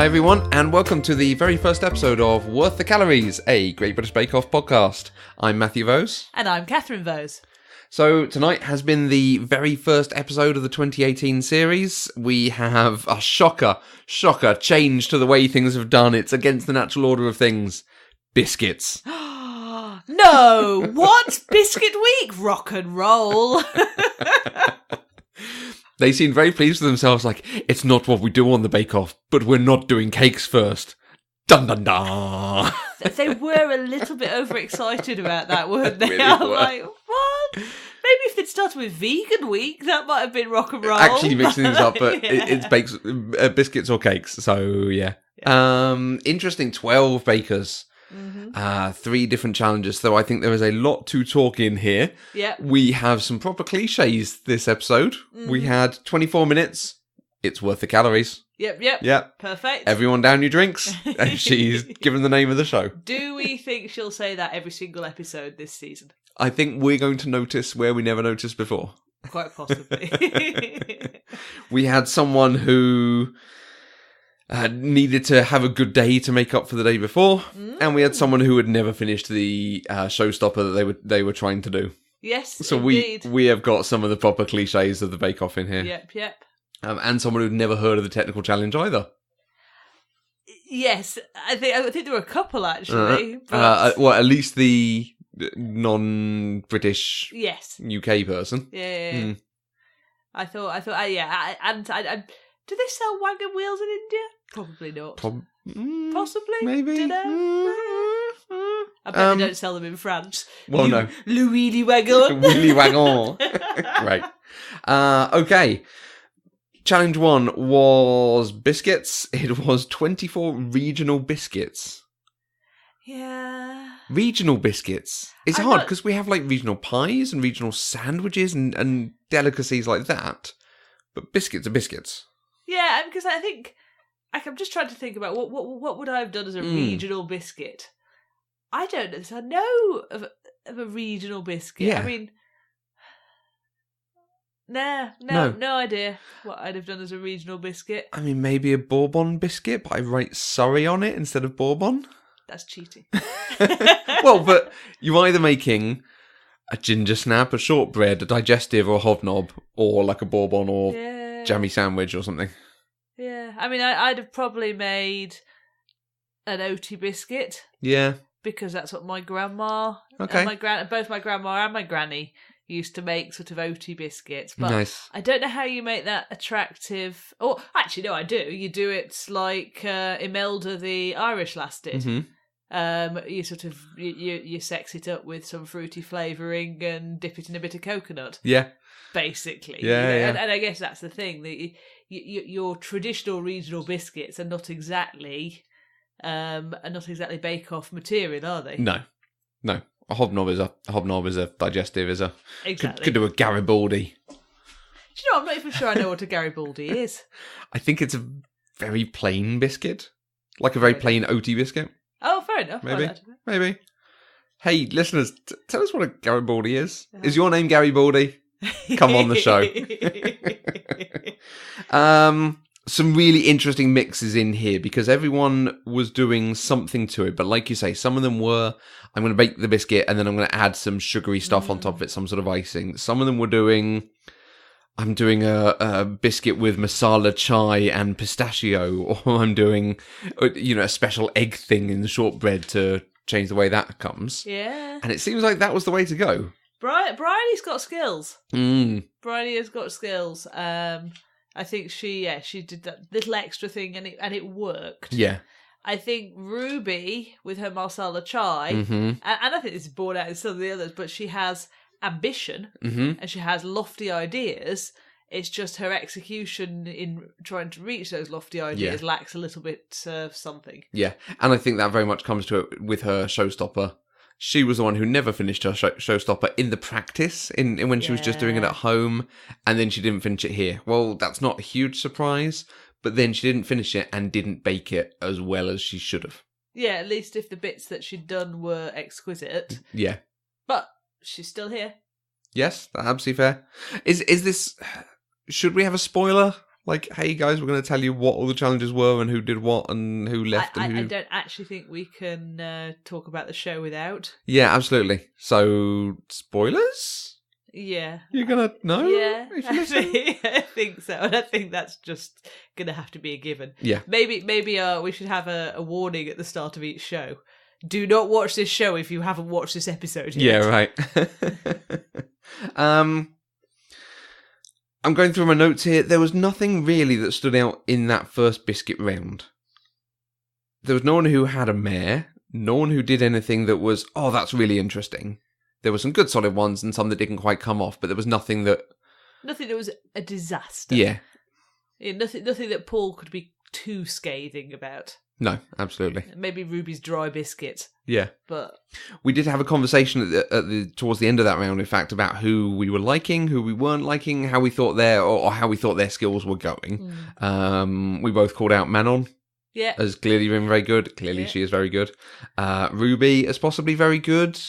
everyone, and welcome to the very first episode of Worth the Calories, a Great British Bake Off podcast. I'm Matthew Vose. And I'm Cathryn Vose. So tonight has been the very first episode of the 2018 series. We have a shocker change to the way things have done. It's against the natural order of things. Biscuits. No! What? Biscuit Week? Rock and roll. They seemed very pleased with themselves, like, it's not what we do on the Bake Off, but we're not doing cakes first. Dun dun dun! They were a little bit overexcited about that, weren't they? Really I'm were. like, what? Maybe if they'd started with Vegan Week, that might have been rock and roll. Actually mixing things up, but Yeah. it's biscuits or cakes, so yeah. Interesting, 12 bakers. Mm-hmm. 3 different challenges, though I think there is a lot to talk in here. Yep. We have some proper cliches this episode. We had 24 minutes. It's worth the calories. Yep. Yep. Perfect. Everyone down your drinks. She's given the name of the show. Do we think she'll say that every single episode this season? I think we're going to notice where we never noticed before. Quite possibly. We had someone who needed to have a good day to make up for the day before, and we had someone who had never finished the showstopper that they were trying to do. Yes, So indeed. we have got some of the proper cliches of the Bake Off in here. Yep. And someone who'd never heard of the technical challenge either. Yes, I think there were a couple actually. But... Well, at least the non-British yes. UK person. Yeah. I thought, do they sell wagon wheels in India? Probably not. Possibly? Maybe. Dunno. I bet they don't sell them in France. Well, no. Louis Wagon. Willy Wagon. Right. Okay. Challenge 1 was biscuits. It was 24 regional biscuits. Yeah. Regional biscuits. It's hard because we have like regional pies and regional sandwiches and delicacies like that. But biscuits are biscuits. Yeah, because I think I'm just trying to think about what would I have done as a regional biscuit. I don't know. So I know of a regional biscuit. Yeah. I mean, no idea what I'd have done as a regional biscuit. I mean, maybe a Bourbon biscuit, but I write Surrey on it instead of Bourbon. That's cheating. Well, but you're either making a ginger snap, a shortbread, a digestive, or a hobnob, or like a Bourbon or jammy sandwich or something. Yeah, I mean, I'd have probably made an oaty biscuit. Yeah. Because that's what my grandma, Okay. and both my grandma and my granny used to make sort of oaty biscuits. But Nice. I don't know how you make that attractive. Oh, actually, no, I do. You do it like Imelda, the Irish lass, did. Mm-hmm. You sort of you sex it up with some fruity flavouring and dip it in a bit of coconut. Yeah. Basically, Yeah. And I guess that's the thing that your traditional regional biscuits are not exactly Bake Off material, are they? No. A hobnob is a digestive, is a... Exactly. Could do a Garibaldi. Do you know, I'm not even sure I know what a Garibaldi is. I think it's a very plain biscuit. Like a very plain oaty biscuit. Oh, fair enough. Maybe. Hey, listeners, tell us what a Garibaldi is. Is your name Garibaldi? Come on the show. Some really interesting mixes in here because everyone was doing something to it. But like you say, some of them were, I'm going to bake the biscuit and then I'm going to add some sugary stuff on top of it, some sort of icing. Some of them were doing, I'm doing a biscuit with masala chai and pistachio, or I'm doing, a special egg thing in the shortbread to change the way that comes. Yeah. And it seems like that was the way to go. Bridie's got skills. Bridie has got skills. I think she did that little extra thing and it worked. Yeah. I think Ruby with her masala chai, and I think this is borne out in some of the others, but she has ambition and she has lofty ideas. It's just her execution in trying to reach those lofty ideas lacks a little bit of something. Yeah, and I think that very much comes to it with her showstopper. She was the one who never finished her showstopper in the practice, in when she was just doing it at home, and then she didn't finish it here. Well, that's not a huge surprise, but then she didn't finish it and didn't bake it as well as she should have. Yeah, at least if the bits that she'd done were exquisite. Yeah. But she's still here. Yes, that's absolutely fair. Is this... Should we have a spoiler Like, hey guys, we're going to tell you what all the challenges were and who did what and who left and who... I don't actually think we can talk about the show without. Yeah, absolutely. So, spoilers? Yeah. You're going to know? Yeah, If you listen? I think so. And I think that's just going to have to be a given. Yeah. Maybe we should have a warning at the start of each show. Do not watch this show if you haven't watched this episode yet. Yeah, right. I'm going through my notes here. There was nothing really that stood out in that first biscuit round. There was no one who had a mare. No one who did anything that was, oh, that's really interesting. There were some good solid ones and some that didn't quite come off, but there was nothing that... Nothing that was a disaster. Yeah. Nothing that Paul could be too scathing about. No, absolutely. Maybe Ruby's dry biscuit. Yeah. But we did have a conversation towards the end of that round, in fact, about who we were liking, who we weren't liking, how we thought how we thought their skills were going. We both called out Manon. Yeah. As clearly been very good. Clearly she is very good. Ruby as possibly very good.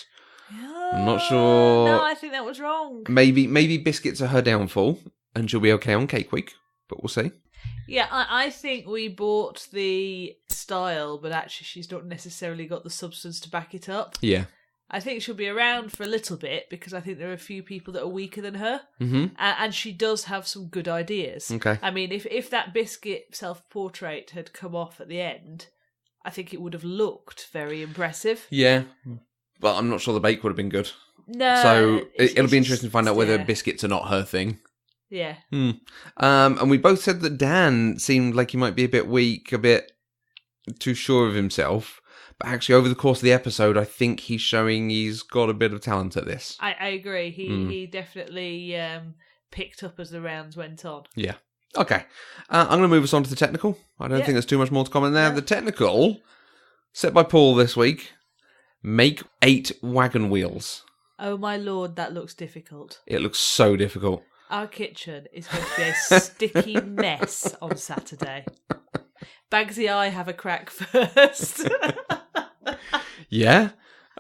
I'm not sure. No, I think that was wrong. Maybe biscuits are her downfall, and she'll be okay on Cake Week, but we'll see. Yeah, I think we bought the style, but actually she's not necessarily got the substance to back it up. Yeah. I think she'll be around for a little bit because I think there are a few people that are weaker than her. Mm-hmm. And she does have some good ideas. Okay. I mean, if that biscuit self-portrait had come off at the end, I think it would have looked very impressive. Yeah. But I'm not sure the bake would have been good. No. So it'll be interesting to find out whether biscuits are not her thing. Yeah. And we both said that Dan seemed like he might be a bit weak, a bit too sure of himself. But actually, over the course of the episode, I think he's showing he's got a bit of talent at this. I agree. He definitely picked up as the rounds went on. Yeah. Okay. I'm going to move us on to the technical. I don't think there's too much more to comment there. Yeah. The technical, set by Paul this week, make 8 wagon wheels. Oh my lord, that looks difficult. It looks so difficult. Our kitchen is going to be a sticky mess on Saturday. Bagsy, I have a crack first. Yeah.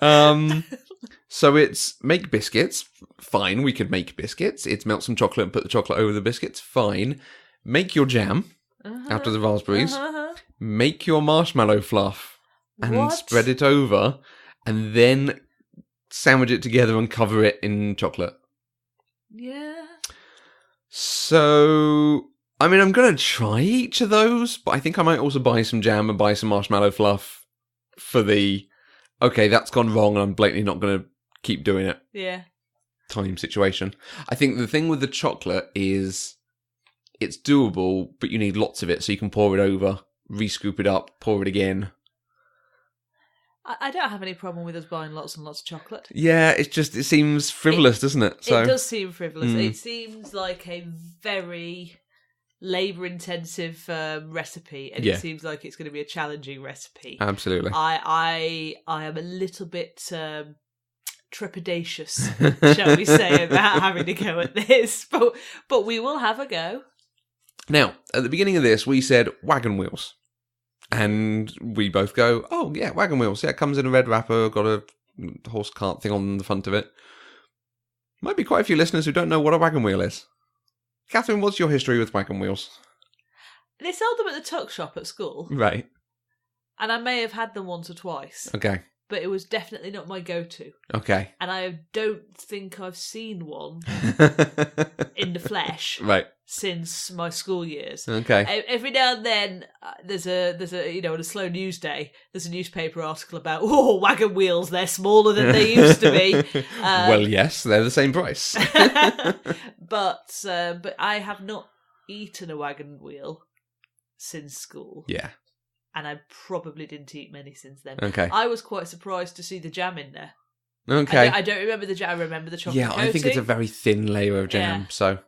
So it's make biscuits. Fine, we could make biscuits. It's melt some chocolate and put the chocolate over the biscuits. Fine. Make your jam out of the raspberries. Make your marshmallow fluff and spread it over. And then sandwich it together and cover it in chocolate. Yeah. So, I mean, I'm going to try each of those, but I think I might also buy some jam and buy some marshmallow fluff for the, okay, that's gone wrong and I'm blatantly not going to keep doing it. Yeah. Time situation. I think the thing with the chocolate is it's doable, but you need lots of it so you can pour it over, re-scoop it up, pour it again. I don't have any problem with us buying lots and lots of chocolate. Yeah, it seems frivolous, doesn't it? So, it does seem frivolous. It seems like a very labour-intensive recipe, and it seems like it's going to be a challenging recipe. Absolutely. I am a little bit trepidatious, shall we say, about having to go at this, but we will have a go. Now, at the beginning of this, we said wagon wheels. And we both go, oh, yeah, wagon wheels. Yeah, it comes in a red wrapper, got a horse cart thing on the front of it. Might be quite a few listeners who don't know what a wagon wheel is. Cathryn, what's your history with wagon wheels? They sold them at the tuck shop at school. Right. And I may have had them once or twice. Okay. But it was definitely not my go-to. Okay. And I don't think I've seen one in the flesh. Right. Since my school years. Okay. Every now and then, there's a on a slow news day, there's a newspaper article about, wagon wheels, they're smaller than they used to be. Well, yes, they're the same price. But I have not eaten a wagon wheel since school. Yeah. And I probably didn't eat many since then. Okay. I was quite surprised to see the jam in there. Okay. I don't remember the jam. I remember the chocolate coating. I think it's a very thin layer of jam. Yeah. So,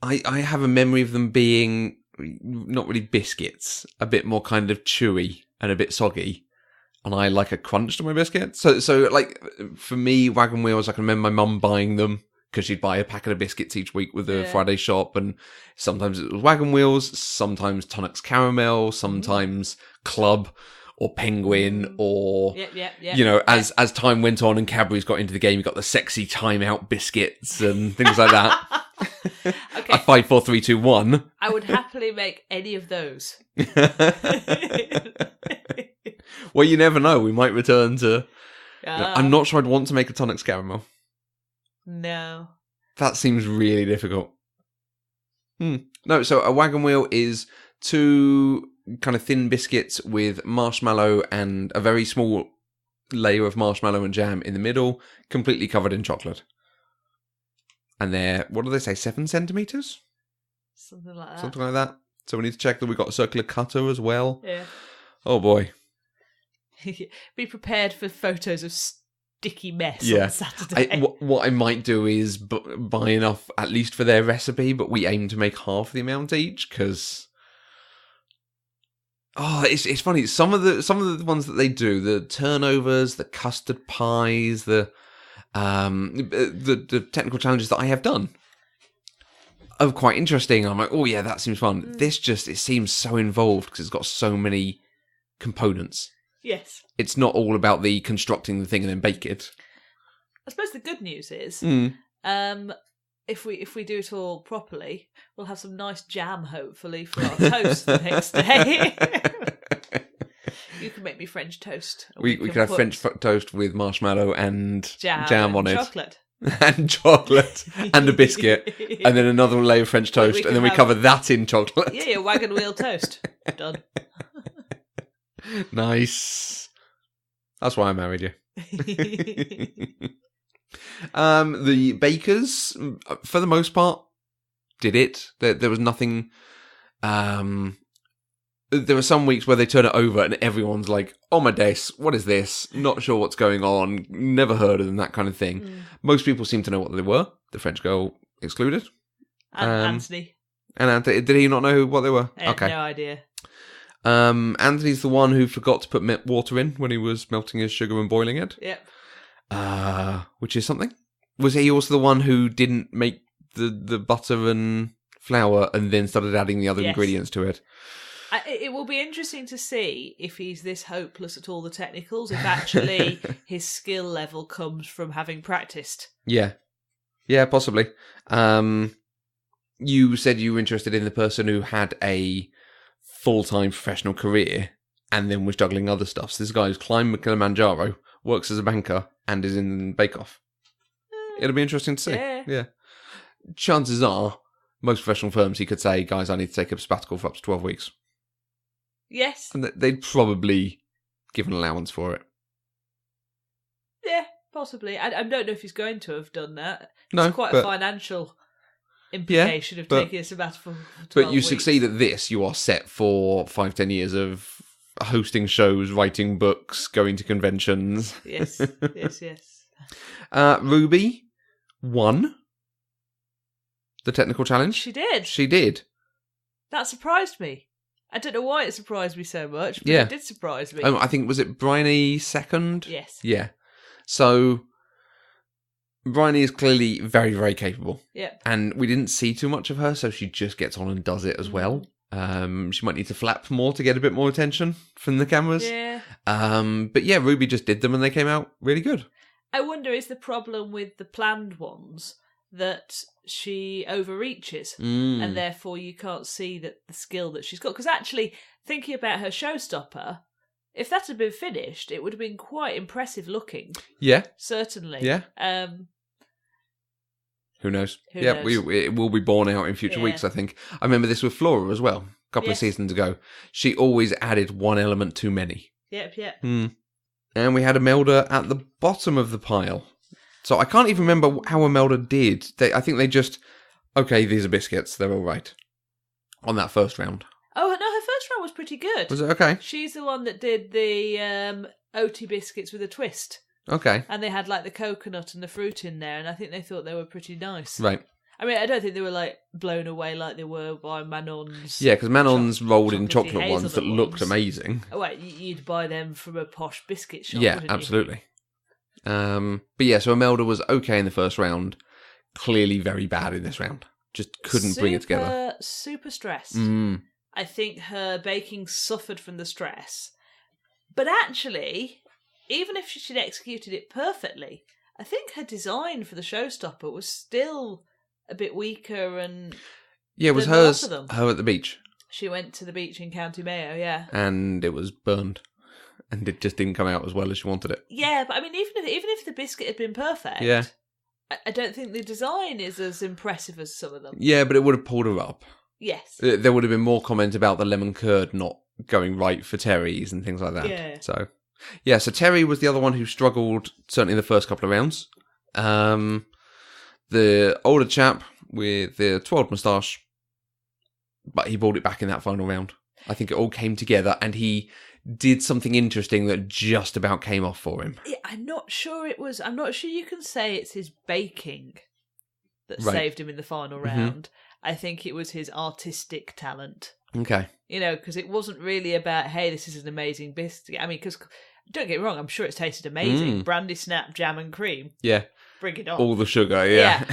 I have a memory of them being not really biscuits, a bit more kind of chewy and a bit soggy. And I like a crunch to my biscuit. So like, for me, wagon wheels, I can remember my mum buying them because she'd buy a packet of biscuits each week with the Friday shop. And sometimes it was wagon wheels, sometimes Tunnock's caramel, sometimes Club or Penguin or, you know, as time went on and Cadbury's got into the game, you got the sexy Time Out biscuits and things like that. Okay. A 5, 4, 3, 2, 1. I would happily make any of those. Well, you never know. We might return to... Ah. I'm not sure I'd want to make a Tonics caramel. No. That seems really difficult. No, so a wagon wheel is 2 kind of thin biscuits with marshmallow and a very small layer of marshmallow and jam in the middle, completely covered in chocolate. And they're, what do they say, 7 centimetres? Something like that. Something like that. So we need to check that we've got a circular cutter as well. Yeah. Oh boy. Be prepared for photos of sticky mess on Saturday. What I might do is buy enough, at least for their recipe, but we aim to make half the amount each, because... Oh, it's funny. Some of the ones that they do, the turnovers, the custard pies, the technical challenges that I have done are quite interesting. I'm like, oh yeah, that seems fun. This it seems so involved because it's got so many components. Yes. It's not all about the constructing the thing and then bake it. I suppose the good news is, if we do it all properly, we'll have some nice jam, hopefully, for our toast the next day. You can make me French toast. We could have French toast with marshmallow and jam on it. Chocolate. And chocolate. And a biscuit. And then another layer of French toast. And then we cover that in chocolate. Yeah, wagon wheel toast. Done. Nice. That's why I married you. The bakers, for the most part, did it. There was nothing... there were some weeks where they turn it over and everyone's like, oh my days, what is this? Not sure what's going on. Never heard of them, that kind of thing. Most people seem to know what they were. The French girl excluded. And Anthony. And Anthony, did he not know what they were? I had no idea. Anthony's the one who forgot to put water in when he was melting his sugar and boiling it. Yep. Which is something. Was he also the one who didn't make the butter and flour and then started adding the other ingredients to it? It will be interesting to see if he's this hopeless at all the technicals, if actually his skill level comes from having practiced. Yeah, possibly. You said you were interested in the person who had a full-time professional career and then was juggling other stuff. So this guy who's climbed Kilimanjaro, works as a banker, and is in Bake Off. It'll be interesting to see. Yeah. Chances are, most professional firms, he could say, guys, I need to take a sabbatical for up to 12 weeks. Yes. And they'd probably give an allowance for it. Yeah, possibly. I don't know if he's going to have done that. No, it's quite a financial implication of taking a sabbatical for 12 But you weeks. succeed at this, you are set for 5-10 years of hosting shows, writing books, going to conventions. Yes. Ruby won the technical challenge. She did. She did. That surprised me. I don't know why it surprised me so much, but it did surprise me. I think, was it Bryony second? Yes. Yeah. So, Bryony is clearly very, very capable. Yeah. And we didn't see too much of her, so she just gets on and does it as well. She might need to flap more to get a bit more attention from the cameras. Yeah. But yeah, Ruby just did them and they came out really good. I wonder, is the problem with the planned ones that she overreaches and therefore you can't see the skill that she's got? Because actually, thinking about her showstopper, if that had been finished, it would have been quite impressive looking. Yeah. Certainly. Yeah. Who knows? It will be borne out in future weeks, I think. I remember this with Flora as well, a couple of seasons ago. She always added one element too many. Yep. And we had Imelda at the bottom of the pile. So I can't even remember how Imelda did. I think they just, okay, these are biscuits, they're all right. On that first round. Oh, no, her first round was pretty good. Was it okay? She's the one that did the OT biscuits with a twist. Okay. And they had like the coconut and the fruit in there, and I think they thought they were pretty nice. Right. I mean, I don't think they were like blown away like they were by Manon's. Yeah, because Manon's rolled in chocolate ones that looked amazing. Oh, wait, you'd buy them from a posh biscuit shop, yeah, wouldn't absolutely. But yeah, so Imelda was okay in the first round, clearly very bad in this round. Just couldn't bring it together. Super stressed. I think her baking suffered from the stress. But actually, even if she'd executed it perfectly, I think her design for the showstopper was still a bit weaker and Yeah, it was than the lot hers. of them. Her at the beach, She went to the beach in County Mayo, yeah. and it was burned, and it just didn't come out as well as she wanted it. Yeah, but I mean, even if the biscuit had been perfect, Yeah. I don't think the design is as impressive as some of them. Yeah, but it would have pulled her up. Yes. There would have been more comment about the lemon curd not going right for Terry's and things like that. Yeah. So Terry was the other one who struggled, certainly in the first couple of rounds. The older chap with the twirled moustache, but he brought it back in that final round. I think it all came together, and he did something interesting that just about came off for him. Yeah, I'm not sure you can say it's his baking that Right. saved him in the final round. I think it was his artistic talent. Okay. Because it wasn't really about, hey, this is an amazing biscuit. I mean, because, don't get me wrong, I'm sure it's tasted amazing. Brandy snap, jam and cream. Yeah. Bring it on. All the sugar, yeah.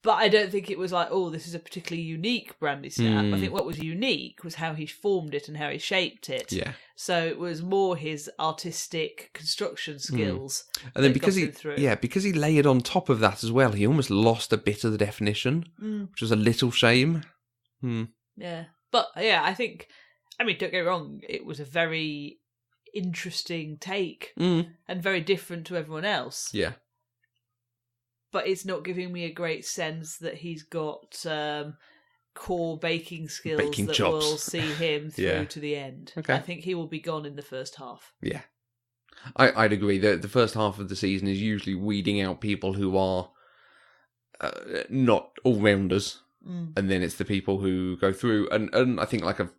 But I don't think it was like, oh, this is a particularly unique brandy snap. I think what was unique was how he formed it and how he shaped it. Yeah. So it was more his artistic construction skills. And then that got him through. because he layered on top of that as well, he almost lost a bit of the definition, which was a little shame. Yeah. But yeah, I think, I mean, don't get me wrong, it was a very interesting take and very different to everyone else. Yeah. But it's not giving me a great sense that he's got core baking skills Baking that chops. will see him through Yeah. to the end. Okay. I think he will be gone in the first half. Yeah. I'd agree that the first half of the season is usually weeding out people who are not all-rounders, and then it's the people who go through, and I think, like I've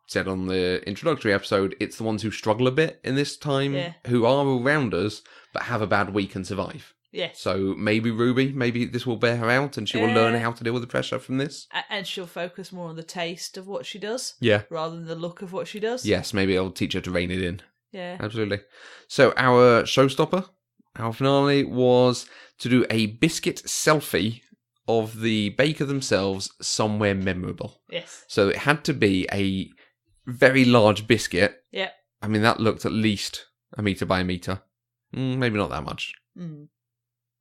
said on the introductory episode, it's the ones who struggle a bit in this time, who are all-rounders, but have a bad week and survive. Yes. So maybe Ruby, maybe this will bear her out and she will learn how to deal with the pressure from this. And she'll focus more on the taste of what she does. Yeah. Rather than the look of what she does. Yes, maybe it'll teach her to rein it in. Yeah. Absolutely. So our showstopper, our finale, was to do a biscuit selfie of the baker themselves somewhere memorable. Yes. So it had to be a very large biscuit. Yeah. I mean, that looked at least a metre by a metre. Maybe not that much.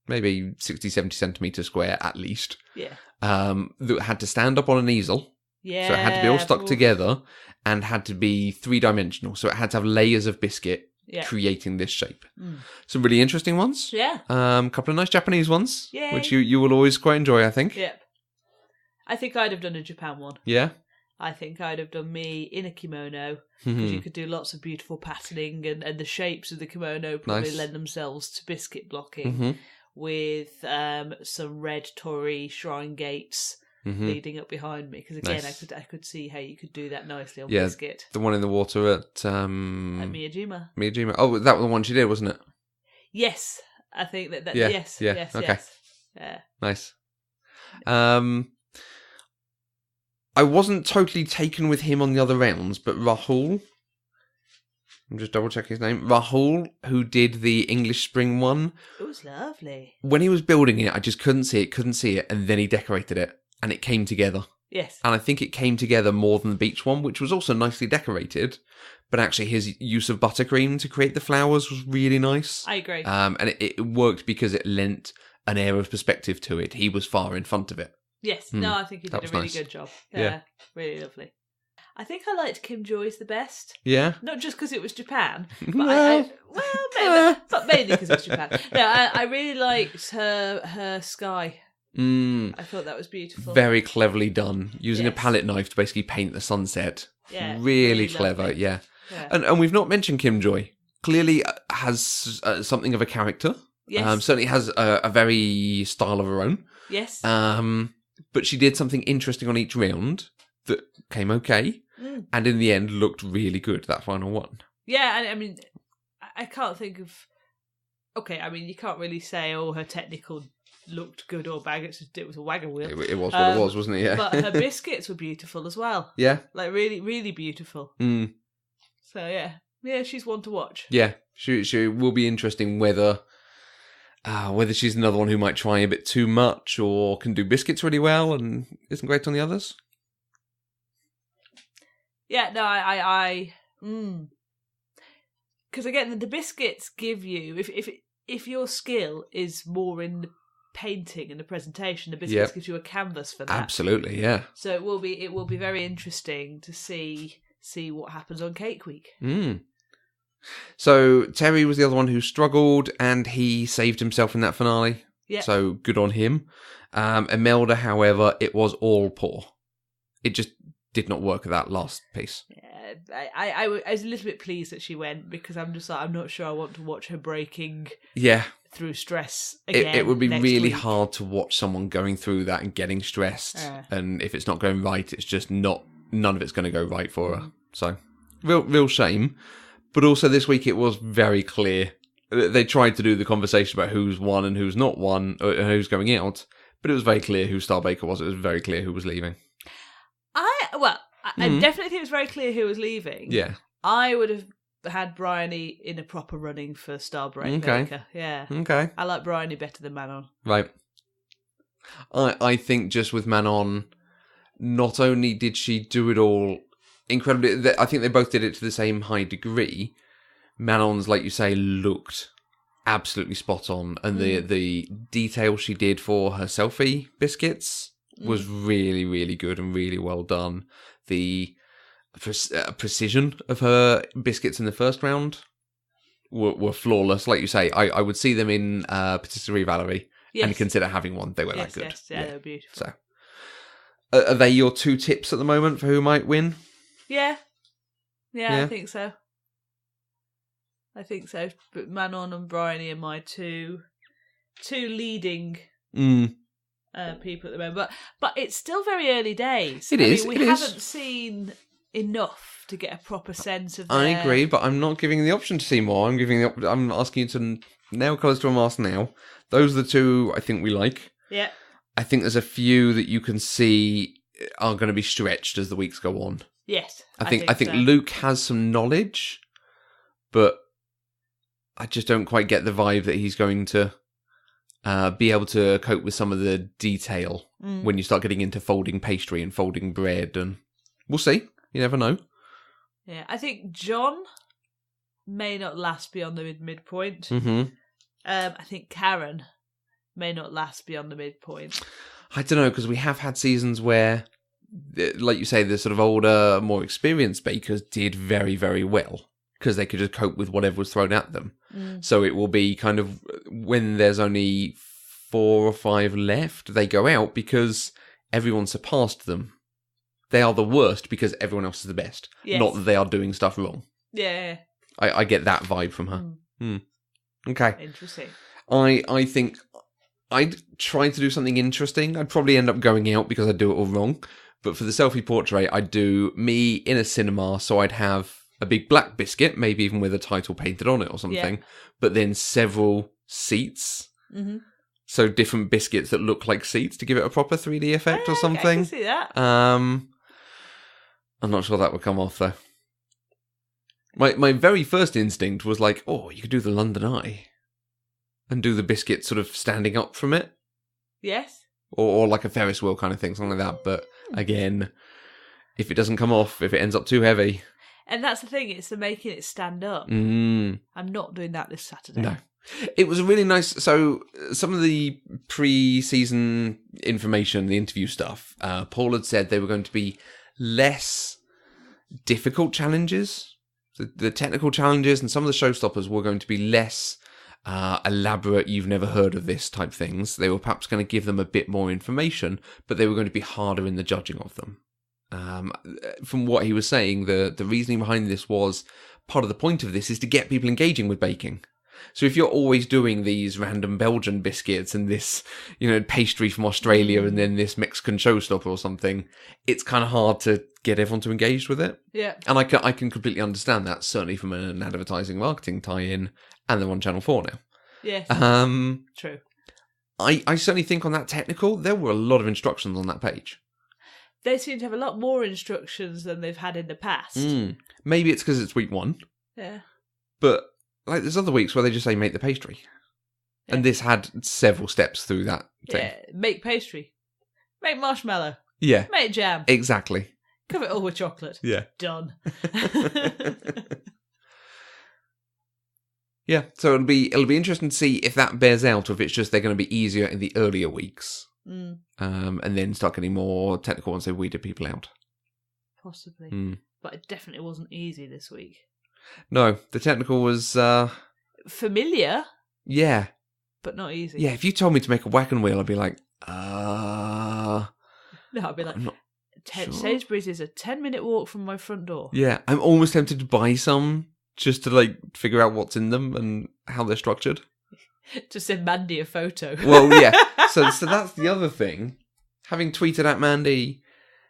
Maybe 60, 70 centimetres square at least. Yeah. That had to stand up on an easel. Yeah. So it had to be all stuck together and had to be three-dimensional. So it had to have layers of biscuit creating this shape. Some really interesting ones. Yeah. Couple of nice Japanese ones, Yay. which you will always quite enjoy, I think. Yep. I think I'd have done a Japan one. Yeah? I think I'd have done me in a kimono, because you could do lots of beautiful patterning, and the shapes of the kimono probably lend themselves to biscuit blocking, with some red torii shrine gates leading up behind me. Because again, I could see how you could do that nicely on biscuit. The one in the water at At Miyajima. Miyajima. Oh, that was the one she did, wasn't it? Yes, I think that. Yeah, Yes. yeah, Yes. okay. Yes. Yeah. Nice. I wasn't totally taken with him on the other rounds, but Rahul, I'm just double checking his name, Rahul, who did the English Spring one. It was lovely. When he was building it, I just couldn't see it, and then he decorated it, and it came together. Yes. And I think it came together more than the beach one, which was also nicely decorated, but actually his use of buttercream to create the flowers was really nice. I agree. And it worked because it lent an air of perspective to it. He was far in front of it. Yes, no, I think he did a really nice. good job. Yeah. Really lovely. I think I liked Kim Joy's the best. Yeah? Not just because it was Japan, but Well. but mainly because it was Japan. No, I really liked her sky. I thought that was beautiful. Very cleverly done. Using a Yes. palette knife to basically paint the sunset. Yeah, Really really clever, lovely. yeah. Yeah. And we've not mentioned Kim Joy. Clearly has something of a character. Yes. Certainly has a very style of her own. Yes. But she did something interesting on each round that came okay. And in the end looked really good, that final one. Yeah, and I mean, I can't think of... Okay, I mean, you can't really say, her technical looked good or bad. It was a wagon wheel. It was what it was, wasn't it? Yeah. But her biscuits were beautiful as well. Yeah. Like, really, really beautiful. So, yeah. Yeah, she's one to watch. Yeah. She will be interesting whether she's another one who might try a bit too much or can do biscuits really well and isn't great on the others. Yeah, no, because again, the biscuits give you, if your skill is more in painting and the presentation. The Biscuits gives you a canvas for that. Absolutely, yeah. So it will be very interesting to see what happens on Cake Week. So Terry was the other one who struggled, and he saved himself in that finale. Yeah. So good on him. Imelda, however, it was all poor. It just did not work at that last piece. Yeah, I was a little bit pleased that she went, because I'm just like, I'm not sure I want to watch her breaking through stress again. It would be really week. hard to watch someone going through that and getting stressed. And if it's not going right, it's just none of it's going to go right for her. So, real shame. But also this week it was very clear. They tried to do the conversation about who's won and who's not won, and who's going out. But it was very clear who Star Baker was. It was very clear who was leaving. I definitely think it was very clear who was leaving. Yeah. I would have had Bryony in a proper running for Star Baker. Yeah. Okay. I like Bryony better than Manon. Right. I think just with Manon, not only did she do it all incredibly, I think they both did it to the same high degree. Manon's, like you say, looked absolutely spot on, and the detail she did for her selfie biscuits was really, really good and really well done. The precision of her biscuits in the first round were flawless. Like you say, I would see them in Patisserie Valerie and consider having one. They were that good. Yes, they were beautiful. So, are they your two tips at the moment for who might win? Yeah, I think so. But Manon and Bryony are my two leading people at the moment. But it's still very early days. It is. We haven't seen enough to get a proper sense of. I agree, but I'm not giving the option to see more. I'm asking you to nail colours to a mask now. Those are the two I think we like. Yeah. I think there's a few that you can see are going to be stretched as the weeks go on. Yes, I think so. Luke has some knowledge, but I just don't quite get the vibe that he's going to be able to cope with some of the detail when you start getting into folding pastry and folding bread, and we'll see. You never know. Yeah, I think John may not last beyond the midpoint. Mm-hmm. I think Karen may not last beyond the midpoint. I don't know, because we have had seasons where, like you say, the sort of older, more experienced bakers did very, very well, because they could just cope with whatever was thrown at them. So it will be kind of, when there's only 4 or 5 left, they go out because everyone surpassed them. They are the worst because everyone else is the best. Yes. Not that they are doing stuff wrong. Yeah. I get that vibe from her. Okay. Interesting. I think I'd try to do something interesting. I'd probably end up going out because I'd do it all wrong. But for the selfie portrait, I'd do me in a cinema, so I'd have a big black biscuit, maybe even with a title painted on it or something, but then several seats. Mm-hmm. So different biscuits that look like seats to give it a proper 3D effect or something. I can see that. I'm not sure that would come off, though. My very first instinct was like, oh, you could do the London Eye and do the biscuit sort of standing up from it. Yes. Or like a Ferris wheel kind of thing, something like that. But again, if it doesn't come off, if it ends up too heavy. And that's the thing, it's the making it stand up. I'm not doing that this Saturday. No. It was a really nice... So, some of the pre-season information, the interview stuff, Paul had said they were going to be less difficult challenges. The technical challenges and some of the showstoppers were going to be less elaborate, you've never heard of this type things. They were perhaps going to give them a bit more information, but they were going to be harder in the judging of them. From what he was saying, the reasoning behind this was, part of the point of this is to get people engaging with baking. So if you're always doing these random Belgian biscuits and this, pastry from Australia and then this Mexican showstopper or something, it's kind of hard to get everyone to engage with it. Yeah. And I can completely understand that, certainly from an advertising marketing tie-in, and they're on Channel 4 now. Yes. True. I certainly think on that technical, there were a lot of instructions on that page. They seem to have a lot more instructions than they've had in the past. Maybe it's because it's week 1. Yeah. But there's other weeks where they just say make the pastry. Yeah. And this had several steps through that thing. Yeah, make pastry. Make marshmallow. Yeah. Make jam. Exactly. Cover it all with chocolate. Yeah. Done. Yeah, so it'll be interesting to see if that bears out, or if it's just they're going to be easier in the earlier weeks, and then start getting more technical once they weeded people out. Possibly, but it definitely wasn't easy this week. No, the technical was familiar. Yeah, but not easy. Yeah, if you told me to make a wagon wheel, I'd be like, No, I'd be like, sure. Sainsbury's is a 10-minute walk from my front door. Yeah, I'm almost tempted to buy some just to like figure out what's in them and how they're structured. Just send Mandy a photo. Well, yeah. So that's the other thing. Having tweeted at Mandy,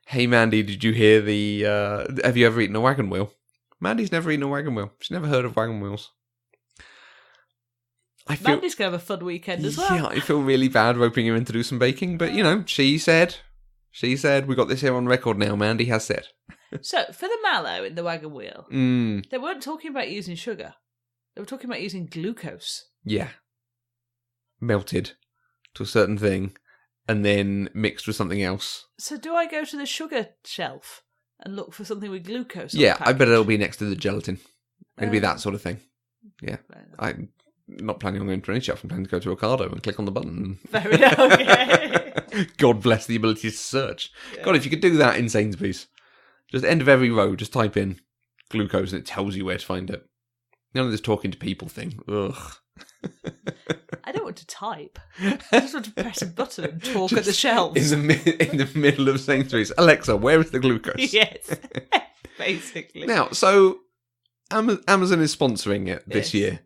"Hey Mandy, did you hear have you ever eaten a wagon wheel?" Mandy's never eaten a wagon wheel. She's never heard of wagon wheels. Mandy's going to have a fun weekend as well. Yeah, I feel really bad roping her in to do some baking, but she said, we got this here on record now, Mandy has said. So, for the mallow in the wagon wheel, they weren't talking about using sugar. They were talking about using glucose. Yeah. Melted to a certain thing and then mixed with something else. So, do I go to the sugar shelf and look for something with glucose on Yeah, the package? I bet it'll be next to the gelatin. It'll be that sort of thing. Yeah. I'm not planning on going to any shelf. I'm planning to go to Ocado and click on the button. Very okay. God bless the ability to search. Yeah. God, if you could do that in Sainsbury's. Just end of every row, just type in glucose and it tells you where to find it. None of this talking to people thing. Ugh. I don't want to type. I just want to press a button and talk at the shelves. In the middle of Sainsbury's. Alexa, where is the glucose? Yes, basically. Now, so Amazon is sponsoring it this year.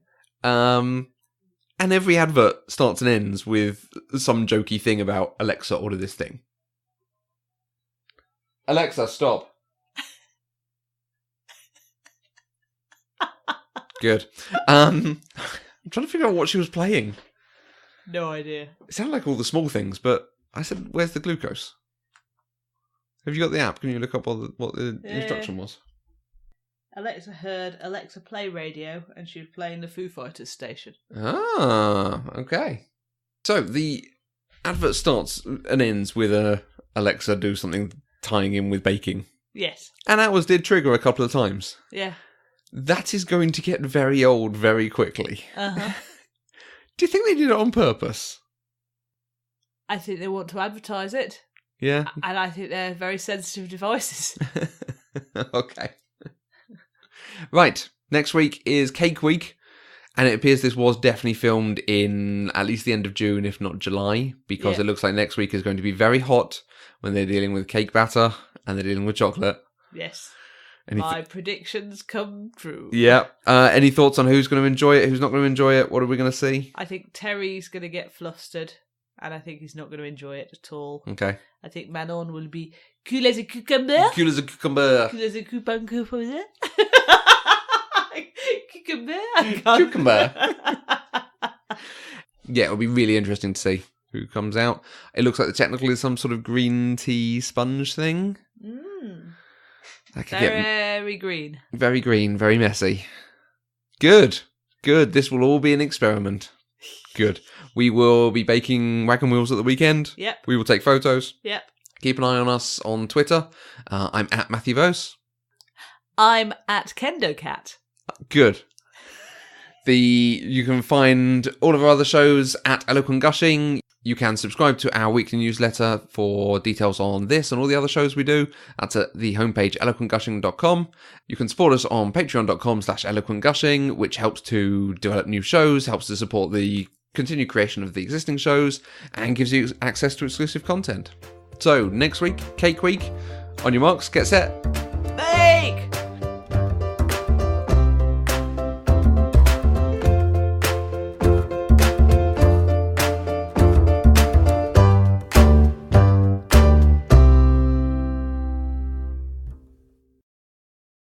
And every advert starts and ends with some jokey thing about Alexa, order this thing. Alexa, stop. Good. I'm trying to figure out what she was playing. No idea. It sounded like all the small things, but I said, where's the glucose? Have you got the app? Can you look up what the instruction was? Alexa heard Alexa play radio, and she was playing the Foo Fighters station. Ah, okay. So the advert starts and ends with Alexa do something tying in with baking. Yes. And ours did trigger a couple of times. Yeah. That is going to get very old very quickly. Uh-huh. Do you think they did it on purpose? I think they want to advertise it. Yeah. And I think they're very sensitive devices. Okay. Right. Next week is Cake Week. And it appears this was definitely filmed in at least the end of June, if not July, because it looks like next week is going to be very hot when they're dealing with cake batter and they're dealing with chocolate. Yes. My predictions come true. Yeah. Any thoughts on who's going to enjoy it, who's not going to enjoy it? What are we going to see? I think Terry's going to get flustered, and I think he's not going to enjoy it at all. Okay. I think Manon will be cool as a cucumber. Cool as a cucumber. Cool as a cucumber. Cucumber. Yeah, it'll be really interesting to see who comes out. It looks like the technical is some sort of green tea sponge thing. Very green. Very green, very messy. Good. This will all be an experiment. Good. We will be baking wagon wheels at the weekend. Yep. We will take photos. Yep. Keep an eye on us on Twitter. I'm at Matthew Vose. I'm at KendoCat. Good. You can find all of our other shows at Eloquent Gushing. You can subscribe to our weekly newsletter for details on this and all the other shows we do. That's at the homepage eloquentgushing.com. You can support us on patreon.com/eloquentgushing, which helps to develop new shows, helps to support the continued creation of the existing shows, and gives you access to exclusive content. So, next week, Cake Week. On your marks, get set.